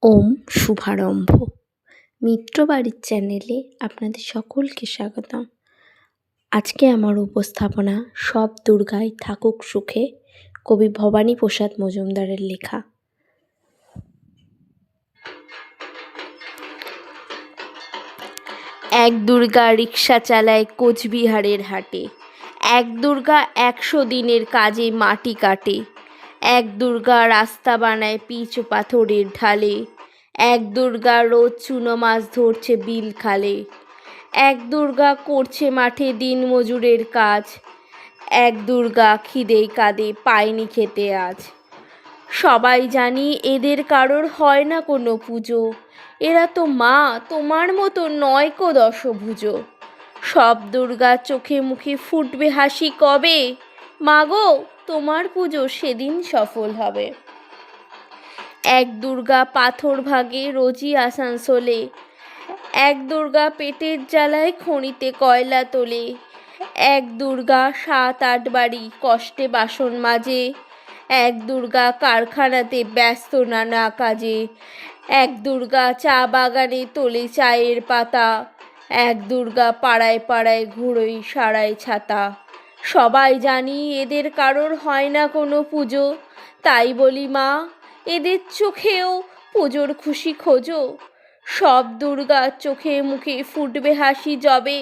ওম শুভারম্ভ। মিত্রবাড়ির চ্যানেলে আপনাদের সকলকে স্বাগতম। আজকে আমার উপস্থাপনা সব দুর্গাই থাকুক সুখে, কবি ভবানীপ্রসাদ মজুমদারের লেখা। এক দুর্গা রিক্সা চালায় কোচবিহারের হাটে, এক দুর্গা 100 দিনের কাজে মাটি কাটে, এক দুর্গা রাস্তা বানায় পিচ ও পাথরের ঢালে, এক দুর্গা রোজ চুনো মাছ ধরছে বিল খালে, এক দুর্গা করছে মাঠে দিন মজুরের কাজ, এক দুর্গা খিদেই কাঁদে পায়নি খেতে আজ। সবাই জানি এদের কারোর হয় না কোনো পুজো, এরা তো মা তোমার মতো নয় কো দশভুজো। সব দুর্গা চোখে মুখে ফুটবে হাসি কবে, মাগো তোমার পুজো সেদিন সফল হবে। এক দুর্গা পাথর ভাগে রোজই আসানসোলে, এক দুর্গা পেটের জ্বালায় খনিতে কয়লা তোলে, এক দুর্গা 7-8 বাড়ি কষ্টে বাসন মাজে, এক দুর্গা কারখানাতে ব্যস্ত নানা কাজে, এক দুর্গা চা বাগানে তোলে চায়ের পাতা, এক দুর্গা পাড়ায় পাড়ায় ঘুরোয় সারায় ছাতা। সবাই জানি এদের কারোর হয় না কোনো পুজো, তাই বলি মা এদের চোখেও পুজোর খুশি খোঁজো। সব দুর্গা চোখে মুখে ফুটবে হাসি যবে,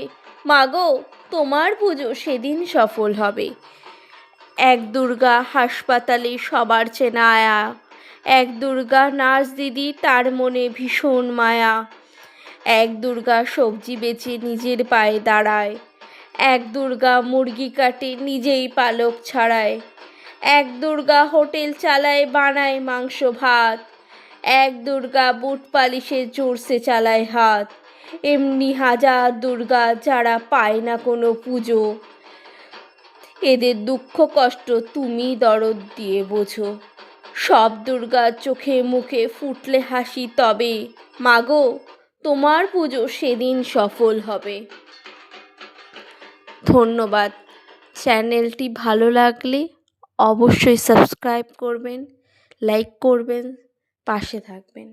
মাগো তোমার পুজো সেদিন সফল হবে। এক দুর্গা হাসপাতালে সবার চেনা আয়া, এক দুর্গা নার্স দিদি তার মনে ভীষণ মায়া, এক দুর্গা সবজি বেচে নিজের পায়ে দাঁড়ায়, এক দুর্গা মুরগি কাটে নিজেই পালক ছাড়ায়, এক দুর্গা হোটেল চালায় বানায় মাংস ভাত, এক দুর্গা বুট পালিশে জোরসে চালায় হাত। এমনি হাজার দুর্গা যারা পায় না কোনো পুজো, এদের দুঃখ কষ্ট তুমি দরদ দিয়ে বোঝো। সব দুর্গা চোখে মুখে ফুটলে হাসি তবে, মাগো তোমার পুজো সেদিন সফল হবে। ধন্যবাদ। চ্যানেলটি ভালো লাগলে অবশ্যই সাবস্ক্রাইব করবেন, লাইক করবেন, পাশে থাকবেন।